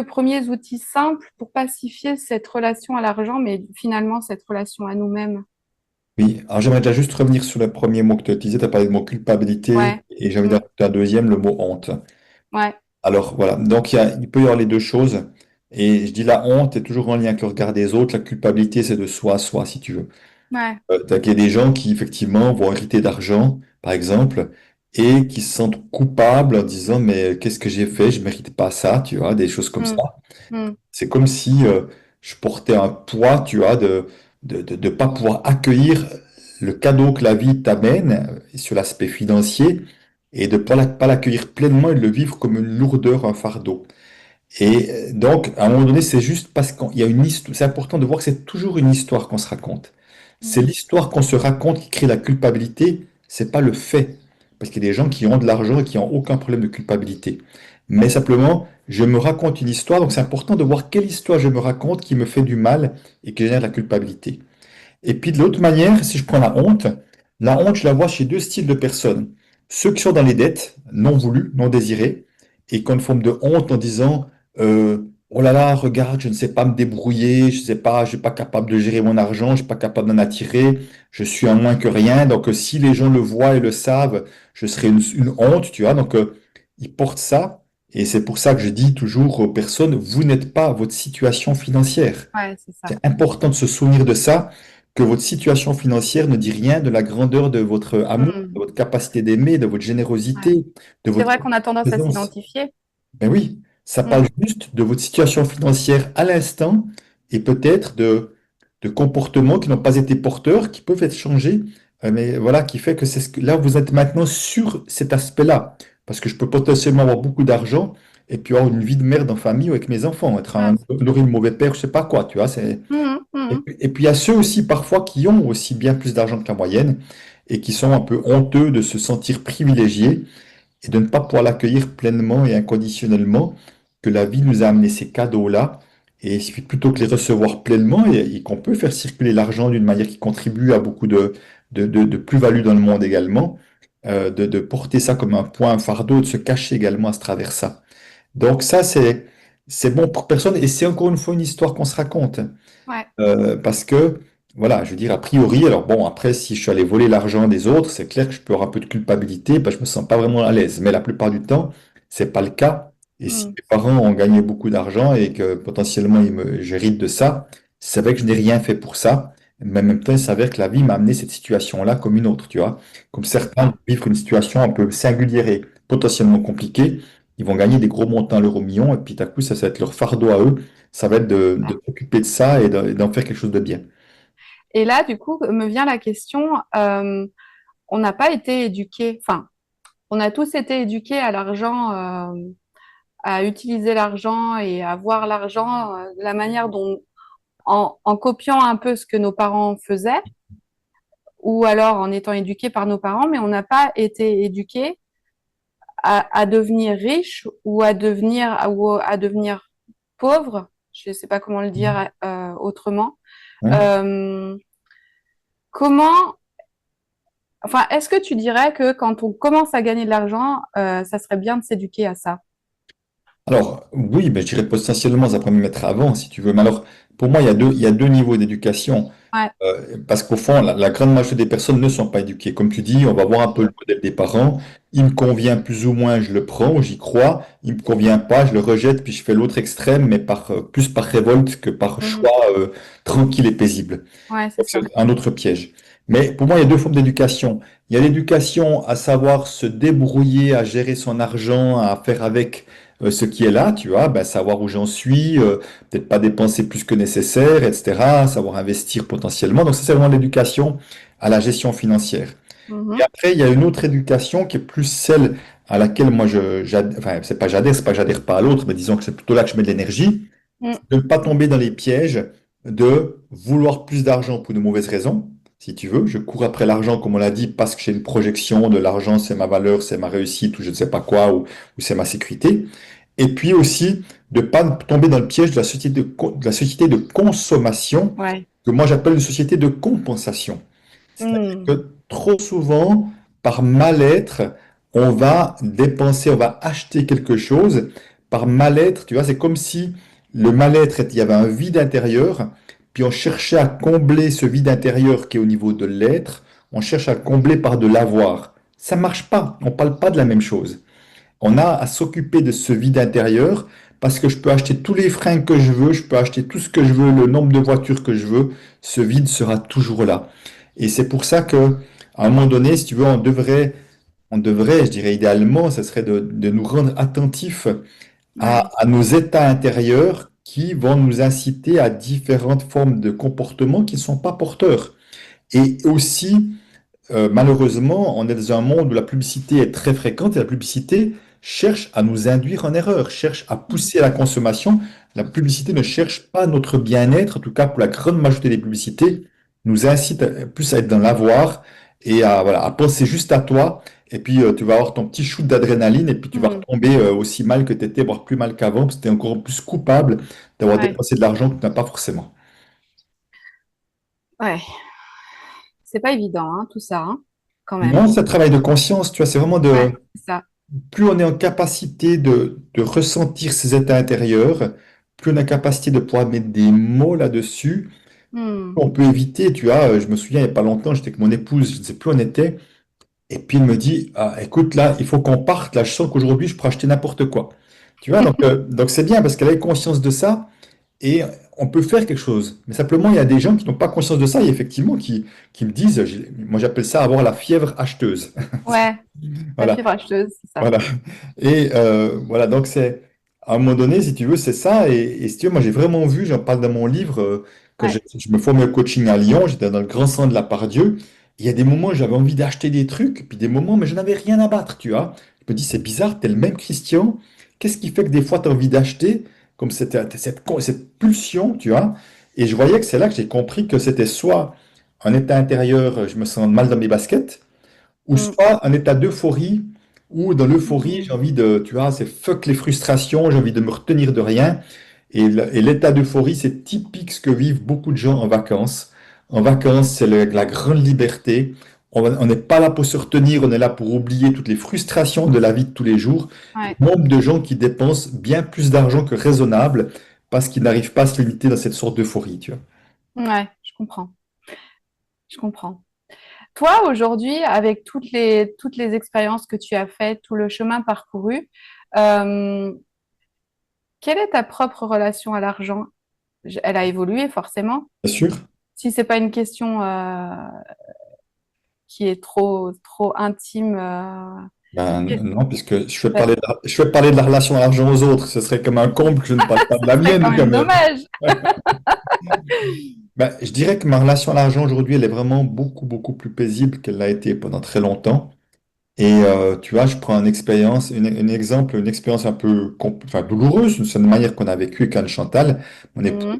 premiers outils simples pour pacifier cette relation à l'argent, mais finalement cette relation à nous-mêmes? Oui, alors j'aimerais déjà juste revenir sur le premier mot que tu as utilisé. Tu as parlé de mot culpabilité Ouais, et j'ai envie mm, d'ajouter un deuxième, le mot honte. ouais, Alors voilà, donc il peut y avoir les deux choses. Et je dis la honte est toujours en lien avec le regard des autres. La culpabilité, c'est de soi à soi, si tu veux. ouais, Il y a des gens qui, effectivement, vont hériter d'argent, par exemple, et qui se sentent coupables en disant, mais qu'est-ce que j'ai fait? Je mérite pas ça, tu vois, des choses comme ça. mm, mm, C'est comme si je portais un poids, tu vois, de pas pouvoir accueillir le cadeau que la vie t'amène sur l'aspect financier et de pas l'accueillir pleinement et de le vivre comme une lourdeur, un fardeau. Et donc, à un moment donné, c'est juste parce qu'il y a une histoire. C'est important de voir que c'est toujours une histoire qu'on se raconte. C'est mm, l'histoire qu'on se raconte qui crée la culpabilité, c'est pas le fait. Parce qu'il y a des gens qui ont de l'argent et qui n'ont aucun problème de culpabilité. Mais simplement, je me raconte une histoire, donc c'est important de voir quelle histoire je me raconte qui me fait du mal et qui génère de la culpabilité. Et puis de l'autre manière, si je prends la honte, je la vois chez deux styles de personnes. Ceux qui sont dans les dettes, non voulues, non désirées, et qui ont une forme de honte en disant oh là là, regarde, je ne sais pas me débrouiller, je sais pas, je suis pas capable de gérer mon argent, je suis pas capable d'en attirer, je suis en moins que rien. Donc si les gens le voient et le savent, je serai une honte, tu vois. Donc ils portent ça, et c'est pour ça que je dis toujours aux personnes, vous n'êtes pas votre situation financière. ouais, c'est ça. C'est important de se souvenir de ça, que votre situation financière ne dit rien de la grandeur de votre amour, de Mm, votre capacité d'aimer, de votre ouais. générosité, de C'est votre vrai qu'on a tendance à présence. s'identifier. Ben oui, ça parle Mm, juste de votre situation financière à l'instant et peut-être de comportements qui n'ont pas été porteurs, qui peuvent être changés, mais voilà, qui fait que là, vous êtes maintenant sur cet aspect-là. Parce que je peux potentiellement avoir beaucoup d'argent et puis avoir une vie de merde en famille ou avec mes enfants, être ouais, nourrir le mauvais père, je sais pas quoi, tu vois, mm, mm, et puis il y a ceux aussi parfois qui ont aussi bien plus d'argent que la moyenne et qui sont un peu honteux de se sentir privilégiés et de ne pas pouvoir l'accueillir pleinement et inconditionnellement, que la vie nous a amené ces cadeaux-là. Et il suffit plutôt que les recevoir pleinement et qu'on peut faire circuler l'argent d'une manière qui contribue à beaucoup de plus-value dans le monde également, de porter ça comme un poids, un fardeau, de se cacher également à ce travers ça. Donc ça, c'est bon pour personne et c'est encore une fois une histoire qu'on se raconte. ouais, Parce que, voilà, je veux dire, a priori, alors bon, après, si je suis allé voler l'argent des autres, c'est clair que je peux avoir un peu de culpabilité, parce que je me sens pas vraiment à l'aise. Mais la plupart du temps, c'est pas le cas. Et si mm, mes parents ont gagné beaucoup d'argent et que potentiellement j'hérite de ça, c'est vrai que je n'ai rien fait pour ça. Mais en même temps, il s'avère que la vie m'a amené cette situation-là comme une autre, tu vois. Comme c'est certains ça. vivent une situation un peu singulière et potentiellement compliquée, ils vont gagner des gros montants à l'euro million, et puis tout à coup, ça va être leur fardeau à eux, ça va être de s'occuper de ça et d'en faire quelque chose de bien. Et là, du coup, me vient la question, on n'a pas été éduqués, enfin, on a tous été éduqués à l'argent, à utiliser l'argent et à voir l'argent de la manière dont, en copiant un peu ce que nos parents faisaient, ou alors en étant éduqués par nos parents, mais on n'a pas été éduqués à devenir riche ou à devenir pauvre. Je ne sais pas comment le dire autrement. Hein. Euh, comment, enfin, est-ce que tu dirais que quand on commence à gagner de l'argent, ça serait bien de s'éduquer à ça? Alors, oui, ben, je dirais potentiellement, ça pourrait me mettre avant, si tu veux. Mais alors, pour moi, il y a deux niveaux d'éducation. Ouais. Parce qu'au fond, la grande majorité des personnes ne sont pas éduquées. Comme tu dis, on va voir un peu le modèle des parents. Il me convient plus ou moins, je le prends, j'y crois. Il me convient pas, je le rejette, puis je fais l'autre extrême, mais plus par révolte que par Mhm. choix tranquille et paisible. Ouais, c'est Donc, c'est ça. un autre piège. Mais pour moi, il y a deux formes d'éducation. Il y a l'éducation à savoir se débrouiller, à gérer son argent, à faire avec ce qui est là, tu vois, ben, savoir où j'en suis, peut-être pas dépenser plus que nécessaire, etc., savoir investir potentiellement. Donc ça, c'est vraiment l'éducation à la gestion financière. Et Mhm. après, il y a une autre éducation qui est plus celle à laquelle moi, enfin, c'est pas que j'adhère pas à l'autre, mais disons que c'est plutôt là que je mets de l'énergie, Mm. de ne pas tomber dans les pièges de vouloir plus d'argent pour de mauvaises raisons. si tu veux. Je cours après l'argent, comme on l'a dit, parce que j'ai une projection de l'argent, c'est ma valeur, c'est ma réussite, ou je ne sais pas quoi, ou c'est ma sécurité. Et puis aussi, de ne pas tomber dans le piège de la société de la société de consommation, Ouais. que moi j'appelle une société de compensation. C'est-à-dire Hmm. que trop souvent, par mal-être, on va dépenser, on va acheter quelque chose. Par mal-être, tu vois, c'est comme si le mal-être, il y avait un vide intérieur, puis on cherchait à combler ce vide intérieur qui est au niveau de l'être, on cherche à combler par de l'avoir. Ça marche pas, on parle pas de la même chose. On a à s'occuper de ce vide intérieur parce que je peux acheter tous les fringues que je veux, je peux acheter tout ce que je veux, le nombre de voitures que je veux, ce vide sera toujours là. Et c'est pour ça que, à un moment donné, si tu veux, je dirais idéalement, ça serait de nous rendre attentifs Ouais. à nos états intérieurs qui vont nous inciter à différentes formes de comportements qui ne sont pas porteurs. Et aussi, malheureusement, on est dans un monde où la publicité est très fréquente et la publicité cherche à nous induire en erreur, cherche à Hmm. pousser à la consommation. La publicité ne cherche pas notre bien-être, en tout cas pour la grande majorité des publicités, nous incite plus à être dans l'avoir et à, voilà, à penser juste à toi. Et puis tu vas avoir ton petit shoot d'adrénaline et puis tu vas Hmm. retomber aussi mal que tu étais, voire plus mal qu'avant, parce que tu es encore plus coupable d'avoir Ouais. dépensé de l'argent que tu n'as pas forcément. Ouais. C'est pas évident, hein, tout ça, hein, quand Non, même. c'est un travail de conscience, tu vois, c'est vraiment Ouais, de c'est ça. plus on est en capacité de ressentir ses états intérieurs, plus on a capacité de pouvoir mettre des mots là-dessus, Hmm. on peut éviter, tu vois, je me souviens il n'y a pas longtemps, j'étais avec mon épouse, je ne sais plus où on était, et puis il me dit, ah, écoute, là, il faut qu'on parte, là, je sens qu'aujourd'hui, je pourrais acheter n'importe quoi. Tu vois, donc c'est bien parce qu'elle a conscience de ça, et on peut faire quelque chose. Mais simplement, il y a des gens qui n'ont pas conscience de ça, et effectivement, qui me disent, moi j'appelle ça avoir la fièvre acheteuse. Ouais, la Voilà. fibre acheteuse, c'est ça. Voilà. Et voilà, donc c'est à un moment donné, si tu veux, c'est ça. Et si tu veux, moi j'ai vraiment vu, j'en parle dans mon livre, quand Ouais. je me formais au coaching à Lyon, j'étais dans le grand centre de la Part-Dieu. Il y a des moments où j'avais envie d'acheter des trucs, puis des moments, mais je n'avais rien à battre, tu vois. Je me dis, c'est bizarre, t'es le même Christian. Qu'est-ce qui fait que des fois tu as envie d'acheter, comme cette pulsion, tu vois. Et je voyais que c'est là que j'ai compris que c'était soit un état intérieur, je me sens mal dans mes baskets, ou Hmm. soit un état d'euphorie, où dans l'euphorie, j'ai Hmm. envie de, tu vois, c'est fuck les frustrations, j'ai envie de me retenir de rien. Et l'état d'euphorie, c'est typique ce que vivent beaucoup de gens en vacances. En vacances, c'est la grande liberté. On n'est pas là pour se retenir, on est là pour oublier toutes les frustrations de la vie de tous les jours. Ouais. Nombre de gens qui dépensent bien plus d'argent que raisonnable parce qu'ils n'arrivent pas à se limiter dans cette sorte d'euphorie, tu vois. Ouais, je comprends. Je comprends. Toi, aujourd'hui, avec toutes les expériences que tu as faites, tout le chemin parcouru, euh, quelle est ta propre relation à l'argent? Elle a évolué forcément. Bien sûr. Si c'est pas une question qui est trop intime, Ben qu'est- non, puisque ça je fais parler de la relation à l'argent aux autres. Ce serait comme un comble que je ne parle pas de la serait quand mienne, quand même même. dommage. Ben, je dirais que ma relation à l'argent aujourd'hui, elle est vraiment beaucoup, beaucoup plus paisible qu'elle l'a été pendant très longtemps. Et tu vois, je prends une expérience, un exemple, une expérience un peu enfin, douloureuse, d'une certaine manière qu'on a vécue avec Anne-Chantal, mon épouse. Mhm.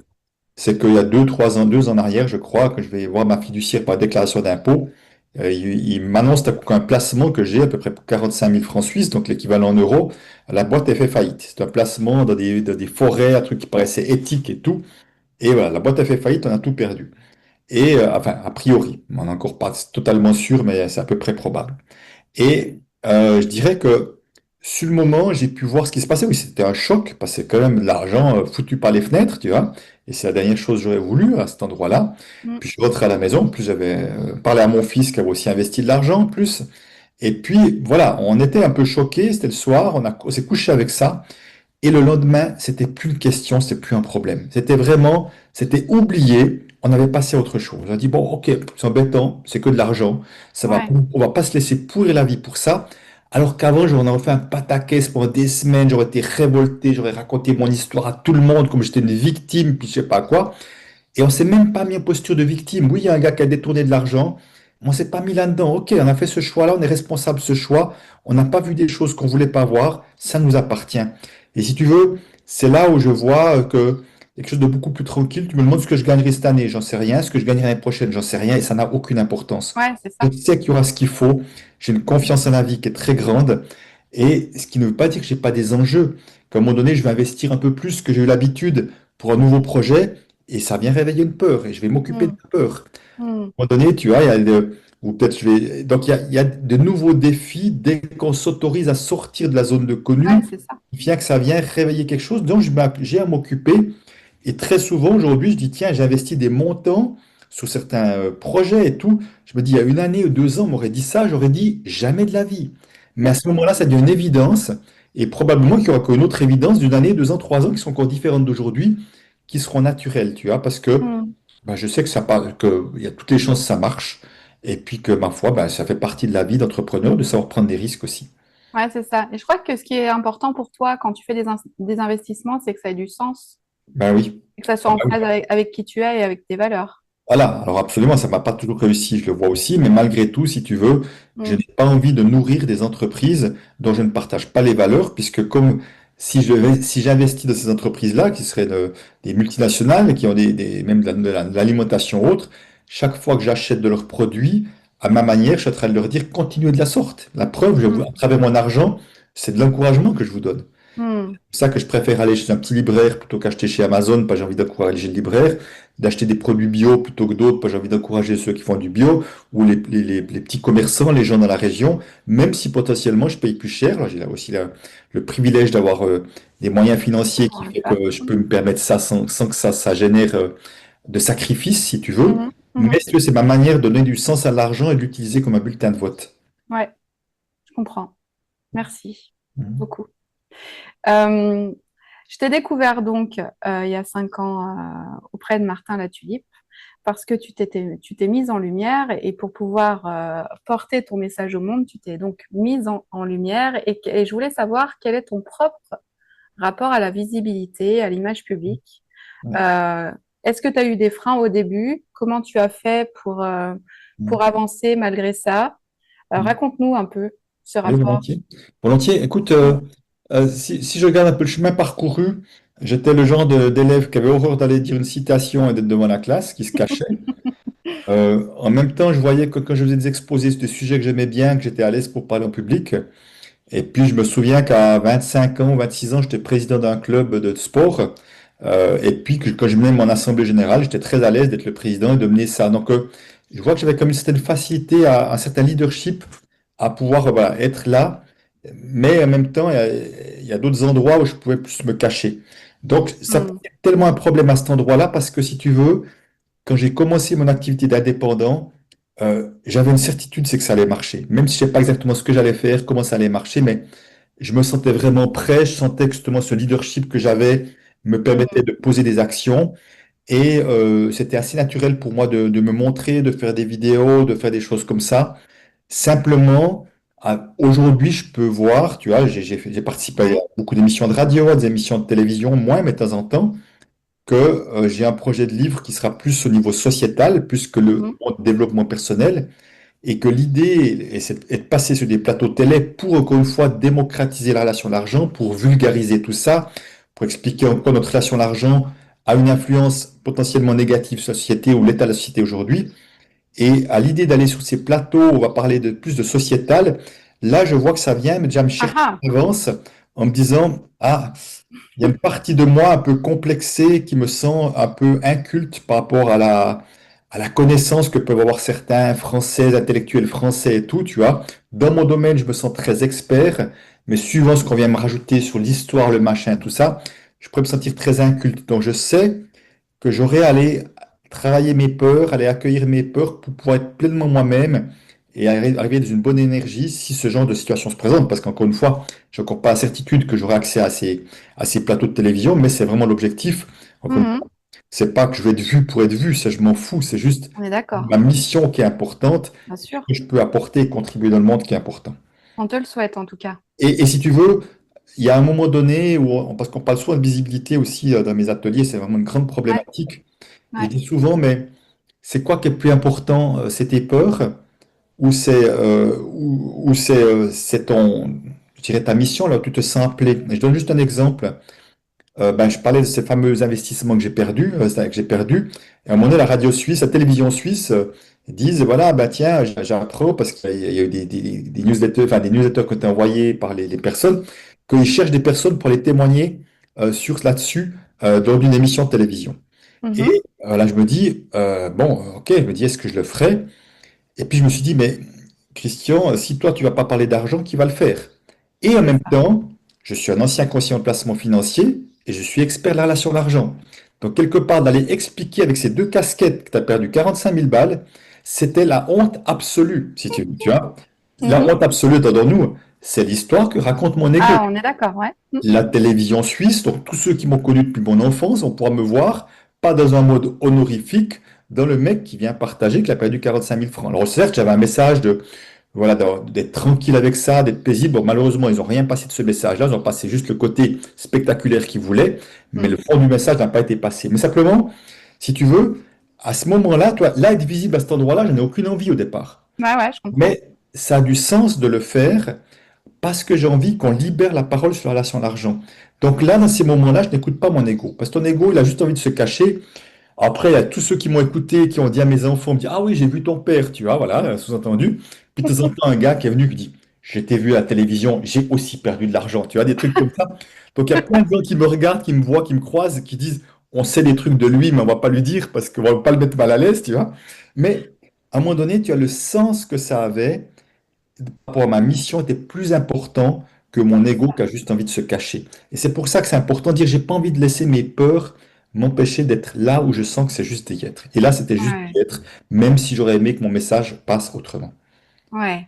C'est qu'il y a 2, 3 ans, 2 ans en arrière, je crois, que je vais voir ma fiduciaire par déclaration d'impôt. Il m'annonce qu'un placement que j'ai, à peu près pour 45 000 francs suisses, donc l'équivalent en euros, la boîte a fait faillite. C'est un placement dans des forêts, un truc qui paraissait éthique et tout. Et voilà, la boîte a fait faillite, on a tout perdu. Et enfin, a priori, on n'est encore pas totalement sûr, mais c'est à peu près probable. Et je dirais que sur le moment, j'ai pu voir ce qui se passait. Oui, c'était un choc, parce que c'est quand même de l'argent foutu par les fenêtres, tu vois. Et c'est la dernière chose que j'aurais voulu à cet endroit-là. Mhm. Puis je rentrais à la maison, en plus j'avais parlé à mon fils qui avait aussi investi de l'argent, en plus. Et puis voilà, on était un peu choqués, c'était le soir, on s'est couché avec ça. Et le lendemain, c'était plus une question, c'était plus un problème. C'était vraiment, c'était oublié. On avait passé à autre chose. On a dit, bon, ok, c'est embêtant, c'est que de l'argent. Ouais, On va pas se laisser pourrir la vie pour ça. Alors qu'avant, j'en aurais fait un pataquès pendant des semaines, j'aurais été révolté, j'aurais raconté mon histoire à tout le monde comme j'étais une victime, puis je sais pas quoi. Et on s'est même pas mis en posture de victime. Oui, il y a un gars qui a détourné de l'argent. On s'est pas mis là-dedans. Ok, on a fait ce choix-là, on est responsable de ce choix. On n'a pas vu des choses qu'on voulait pas voir. Ça nous appartient. Et si tu veux, c'est là où je vois que quelque chose de beaucoup plus tranquille. Tu me demandes ce que je gagnerai cette année, j'en sais rien. Ce que je gagnerai l'année prochaine, j'en sais rien. Et ça n'a aucune importance. Ouais, c'est Je ça. sais qu'il y aura ce qu'il faut. J'ai une confiance en la vie qui est très grande. Et ce qui ne veut pas dire que j'ai pas des enjeux. Qu'à un moment donné, je vais investir un peu plus que j'ai eu l'habitude pour un nouveau projet. Et ça vient réveiller une peur. Et je vais m'occuper de Mm, la peur. mm. À un moment donné, tu vois, il y a ou peut-être je vais. Donc, il y a de nouveaux défis dès qu'on s'autorise à sortir de la zone de Ouais, connu, c'est ça. vient que ça vient réveiller quelque chose. Donc, j'ai à m'occuper. Et très souvent, aujourd'hui, je dis, tiens, j'ai investi des montants sur certains projets et tout. Je me dis, il y a une année ou 2 ans, on m'aurait dit ça, j'aurais dit jamais de la vie. Mais à ce moment-là, ça devient une évidence. Et probablement qu'il y aura qu'une autre évidence d'une année, 2 ans, 3 ans, qui sont encore différentes d'aujourd'hui, qui seront naturelles, tu vois, parce que Mm. bah, je sais qu'il y a toutes les chances que ça marche, et puis que, ma foi, bah, ça fait partie de la vie d'entrepreneur de savoir prendre des risques aussi. Ouais, c'est ça. Et je crois que ce qui est important pour toi quand tu fais des investissements, c'est que ça ait du sens Ben oui. et que ça soit Ah en bah oui. phase avec qui tu es et avec tes valeurs. Voilà, alors absolument, ça m'a pas toujours réussi, je le vois aussi, mais malgré tout, si tu veux, je Mm. n'ai pas envie de nourrir des entreprises dont je ne partage pas les valeurs, puisque comme si j'investis dans ces entreprises-là, qui seraient des multinationales, qui ont même de l'alimentation autre, chaque fois que j'achète de leurs produits, à ma manière, je suis en train de leur dire continuez de la sorte. La preuve, à Mm. travers mon argent, c'est de l'encouragement que je vous donne. Mm. C'est ça que je préfère aller chez un petit libraire plutôt qu'acheter chez Amazon, pas j'ai envie d'encourager le libraire, d'acheter des produits bio plutôt que d'autres, pas j'ai envie d'encourager ceux qui font du bio, ou les petits commerçants, les gens dans la région, même si potentiellement je paye plus cher. Là, j'ai là aussi le privilège d'avoir des moyens financiers qui On va le fait faire. que je peux me permettre ça sans que ça génère de sacrifices, si tu veux. Mhm. Mais Mhm. si tu veux, c'est ma manière de donner du sens à l'argent et de l'utiliser comme un bulletin de vote. Ouais, je comprends. Merci Mhm. beaucoup. Euh, je t'ai découvert donc il y a 5 ans auprès de Martin Latulippe parce que tu t'es mise en lumière et pour pouvoir porter ton message au monde, tu t'es donc mise en lumière et je voulais savoir quel est ton propre rapport à la visibilité, à l'image publique. Ouais. Euh, Est-ce que tu as eu des freins au début? Comment tu as fait pour avancer malgré ça? Mhm. Raconte-nous un peu ce Oui, rapport. volontiers. Volontiers. Écoute, Mm. si je regarde un peu le chemin parcouru, j'étais le genre d'élève qui avait horreur d'aller dire une citation et d'être devant la classe, qui se cachait. En même temps, je voyais que quand je faisais des exposés sur des sujets que j'aimais bien, que j'étais à l'aise pour parler en public. Et puis, je me souviens qu'à 25 ans, 26 ans, j'étais président d'un club de sport. Et puis, quand je menais mon assemblée générale, j'étais très à l'aise d'être le président et de mener ça. Donc, je vois que j'avais comme une certaine facilité, un certain leadership à pouvoir voilà, être là. Mais en même temps, il y a d'autres endroits où je pouvais plus me cacher. Donc, ça Mm. posait tellement un problème à cet endroit-là parce que si tu veux, quand j'ai commencé mon activité d'indépendant, j'avais une certitude, c'est que ça allait marcher. Même si je ne sais pas exactement ce que j'allais faire, comment ça allait marcher, mais je me sentais vraiment prêt. Je sentais que justement ce leadership que j'avais me permettait Mm. de poser des actions. Et c'était assez naturel pour moi de me montrer, de faire des vidéos, de faire des choses comme ça. Simplement, aujourd'hui, je peux voir, tu vois, j'ai participé à Ouais. beaucoup d'émissions de radio, à des émissions de télévision, moins, mais de temps en temps que j'ai un projet de livre qui sera plus au niveau sociétal, plus que le Mhm. mon développement personnel, et que l'idée est de passer sur des plateaux télé pour, encore une fois, démocratiser la relation à l'argent, pour vulgariser tout ça, pour expliquer en quoi notre relation à l'argent a une influence potentiellement négative sur la société ou l'état de la société aujourd'hui. Et à l'idée d'aller sur ces plateaux, on va parler de plus de sociétal, là, je vois que ça vient mais déjà me Ah chercher ah. en avance en me disant, ah, il y a une partie de moi un peu complexée qui me sent un peu inculte par rapport à la connaissance que peuvent avoir certains Français, intellectuels français et tout, tu vois. Dans mon domaine, je me sens très expert, mais suivant ce qu'on vient me rajouter sur l'histoire, le machin, tout ça, je pourrais me sentir très inculte. Donc je sais que j'aurais à aller travailler mes peurs, aller accueillir mes peurs pour pouvoir être pleinement moi-même et arriver dans une bonne énergie si ce genre de situation se présente. Parce qu'encore une fois, je n'ai encore pas la certitude que j'aurai accès à ces plateaux de télévision, mais c'est vraiment l'objectif. Encore une Mhm. fois, c'est pas que je vais être vu pour être vu, ça je m'en fous, c'est juste On est d'accord, ma mission qui est importante, bien sûr. que je peux apporter et contribuer dans le monde qui est important. On te le souhaite en tout cas. Et si tu veux, il y a un moment donné où, parce qu'on parle souvent de visibilité aussi dans mes ateliers, c'est vraiment une grande Ouais, problématique. Et je ouais. dis souvent, mais c'est quoi qui est le plus important? C'est tes peurs ou c'est ton, je dirais ta mission là où tu te sens appelé. Et je donne juste un exemple. je parlais de ces fameux investissements que j'ai perdus, Et à un moment donné, la radio suisse, la télévision suisse, disent, voilà, bah tiens, j'apprends parce qu'il y a eu des newsletters, enfin des newsletters qui ont été envoyés par les personnes, qu'ils cherchent des personnes pour les témoigner sur là-dessus lors d'une émission de télévision. Mhm. Et là, je me dis, bon, ok, je me dis, est-ce que je le ferai? Et puis je me suis dit, mais Christian, si toi tu vas pas parler d'argent, qui va le faire? Et en C'est même ça. temps, je suis un ancien conseiller en placement financier et je suis expert de la relation d'argent. Donc quelque part, d'aller expliquer avec ces deux casquettes que tu as perdu 45 000 balles, c'était la honte absolue, si tu vois. La Mhm. honte absolue dans nous, c'est l'histoire que raconte mon ego. Ah, on est d'accord, ouais. Mm. La télévision suisse, donc tous ceux qui m'ont connu depuis mon enfance, on pourra me voir, pas dans un mode honorifique, dans le mec qui vient partager qu'il a perdu 45 000 francs. Alors certes, j'avais un message de, voilà, d'être tranquille avec ça, d'être paisible. Bon, malheureusement, ils n'ont rien passé de ce message-là, ils ont passé juste le côté spectaculaire qu'ils voulaient, mais Mm. le fond du message n'a pas été passé. Mais simplement, si tu veux, à ce moment-là, toi, là, être visible à cet endroit-là, je n'ai aucune envie au départ. Ouais, ouais, je comprends. Mais ça a du sens de le faire parce que j'ai envie qu'on libère la parole sur la relation à l'argent. Donc là, dans ces moments-là, je n'écoute pas mon ego. Parce que ton ego, il a juste envie de se cacher. Après, il y a tous ceux qui m'ont écouté, qui ont dit à mes enfants, me dit, ah oui, j'ai vu ton père, tu vois, voilà, sous-entendu. Puis de temps en temps, un gars qui est venu qui dit, je t'ai vu à la télévision, j'ai aussi perdu de l'argent, tu vois, des trucs comme ça. Donc il y a plein de gens qui me regardent, qui me voient, qui me croisent, qui disent, on sait des trucs de lui, mais on va pas lui dire parce qu'on va pas le mettre mal à l'aise, tu vois. Mais à un moment donné, tu as le sens que ça avait rapport à ma mission était plus important que mon C'est ego ça. qui a juste envie de se cacher. Et c'est pour ça que c'est important de dire, j'ai pas envie de laisser mes peurs m'empêcher d'être là où je sens que c'est juste d'y être. Et là, c'était juste Ouais, d'y être, même si j'aurais aimé que mon message passe autrement. ouais.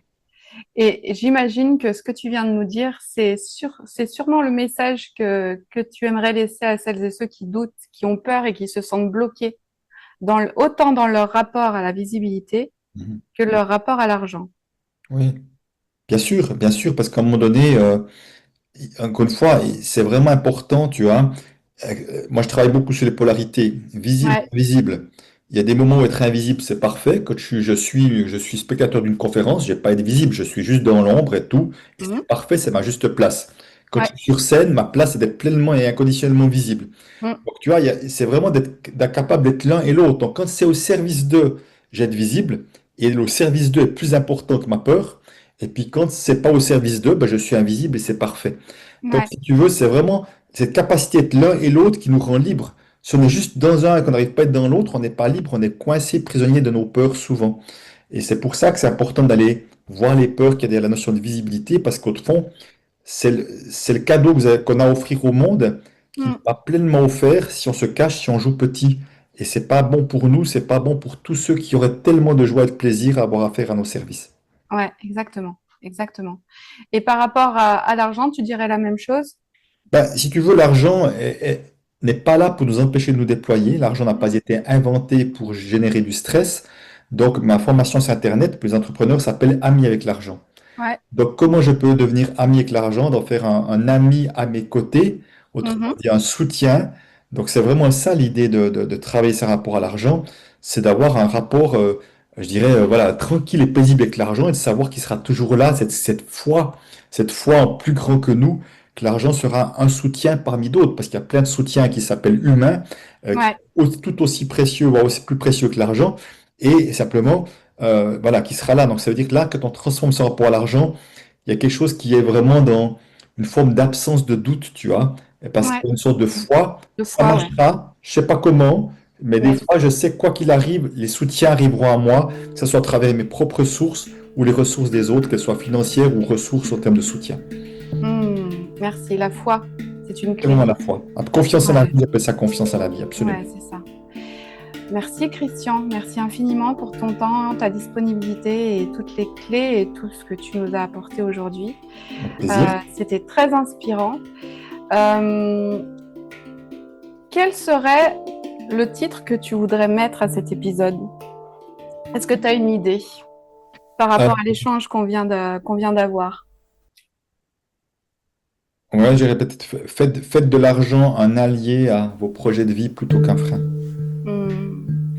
Et j'imagine que ce que tu viens de nous dire, c'est sûrement le message que tu aimerais laisser à celles et ceux qui doutent, qui ont peur et qui se sentent bloqués, autant dans leur rapport à la visibilité Mhm. que leur rapport à l'argent. Oui, bien sûr, parce qu'à un moment donné, encore une fois, c'est vraiment important, tu vois. Moi, je travaille beaucoup sur les polarités, visible, Ouais. invisible. Il y a des moments où être invisible, c'est parfait. Quand je suis spectateur d'une conférence, je vais pas être visible, je suis juste dans l'ombre et tout. Et Mhm. c'est parfait, c'est ma juste place. Quand je Ouais. suis sur scène, ma place, c'est d'être pleinement et inconditionnellement visible. Mm. Donc, tu vois, c'est vraiment d'être capable d'être l'un et l'autre. Donc, quand c'est au service d'eux, j'être visible, et le service d'eux est plus important que ma peur. Et puis, quand c'est pas au service d'eux, ben, je suis invisible et c'est parfait. Donc, Ouais. si tu veux, c'est vraiment cette capacité d'être l'un et l'autre qui nous rend libres. Si on est juste dans un et qu'on n'arrive pas à être dans l'autre, on n'est pas libre, on est coincé, prisonnier de nos peurs souvent. Et c'est pour ça que c'est important d'aller voir les peurs qu'il y a derrière la notion de visibilité, parce qu'au fond, c'est le cadeau qu'on a à offrir au monde qui n'est Mm. pas pleinement offert si on se cache, si on joue petit. Et c'est pas bon pour nous, c'est pas bon pour tous ceux qui auraient tellement de joie et de plaisir à avoir affaire à nos services. Ouais, exactement. Exactement. Et par rapport à l'argent, tu dirais la même chose? Ben, si tu veux, n'est pas là pour nous empêcher de nous déployer. L'argent n'a pas été inventé pour générer du stress. Donc, ma formation sur Internet pour les entrepreneurs s'appelle Amis avec l'argent. Ouais. Donc, comment je peux devenir ami avec l'argent, d'en faire un ami à mes côtés, autrement Mhm. dit un soutien. Donc, c'est vraiment ça l'idée de travailler ce rapport à l'argent, c'est d'avoir un rapport, je dirais, voilà, tranquille et paisible avec l'argent et de savoir qu'il sera toujours là, cette foi en plus grand que nous, que l'argent sera un soutien parmi d'autres, parce qu'il y a plein de soutiens qui s'appellent humains, qui Ouais. sont tout aussi précieux, voire aussi plus précieux que l'argent, et simplement, voilà, qui sera là. Donc, ça veut dire que là, quand on transforme ce rapport à l'argent, il y a quelque chose qui est vraiment dans une forme d'absence de doute, tu vois, et parce qu'il Ouais. y a une sorte de foi, Deux ça fois, ouais. marchera, je sais pas comment, mais des Ouais. fois, je sais que quoi qu'il arrive, les soutiens arriveront à moi, que ce soit à travers mes propres sources ou les ressources des autres, qu'elles soient financières ou ressources en termes de soutien. Merci. La foi, c'est une C'est vraiment clé. la foi. Confiance en la Ouais. vie, appelle ça confiance en la vie, absolument. Ouais, c'est ça. Merci Christian, merci infiniment pour ton temps, ta disponibilité et toutes les clés et tout ce que tu nous as apporté aujourd'hui. Avec plaisir. C'était très inspirant. Euh, Quel serait le titre que tu voudrais mettre à cet épisode? Est-ce que tu as une idée par Euh, rapport à l'échange qu'on vient d'avoir? ouais, j'irais peut-être faites de l'argent un allié à vos projets de vie plutôt qu'un frein.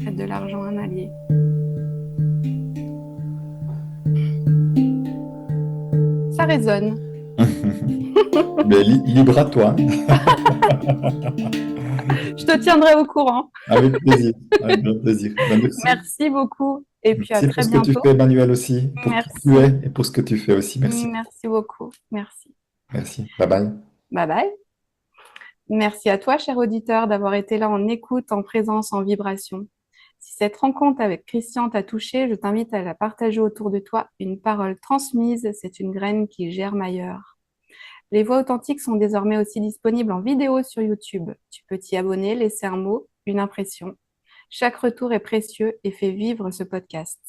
Faites de l'argent un allié. Ça résonne. Mais libre à toi. Je te tiendrai au courant. Avec plaisir. Avec grand plaisir. Ben, merci. Merci beaucoup et puis à Merci pour très ce que tu bientôt. fais, Emmanuel, aussi, pour qui tu Merci. es et pour ce que tu fais aussi. Merci. Merci beaucoup. Merci. Merci. Bye bye. Bye bye. Merci à toi, cher auditeur, d'avoir été là en écoute, en présence, en vibration. Si cette rencontre avec Christian t'a touché, je t'invite à la partager autour de toi. Une parole transmise, c'est une graine qui germe ailleurs. Les voix authentiques sont désormais aussi disponibles en vidéo sur YouTube. Tu peux t'y abonner, laisser un mot, une impression. Chaque retour est précieux et fait vivre ce podcast.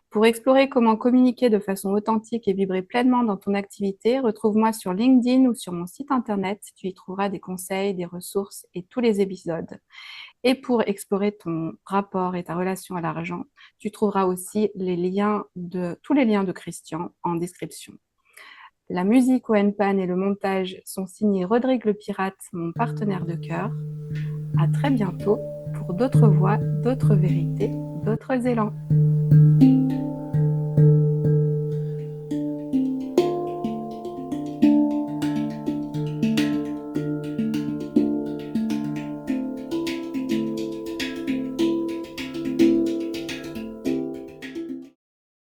Pour explorer comment communiquer de façon authentique et vibrer pleinement dans ton activité, retrouve-moi sur LinkedIn ou sur mon site internet. Tu y trouveras des conseils, des ressources et tous les épisodes. Et pour explorer ton rapport et ta relation à l'argent, tu trouveras aussi tous les liens de Christian en description. La musique au N-Pan et le montage sont signés Rodrigue le Pirate, mon partenaire de cœur. À très bientôt pour d'autres voix, d'autres vérités, d'autres élans.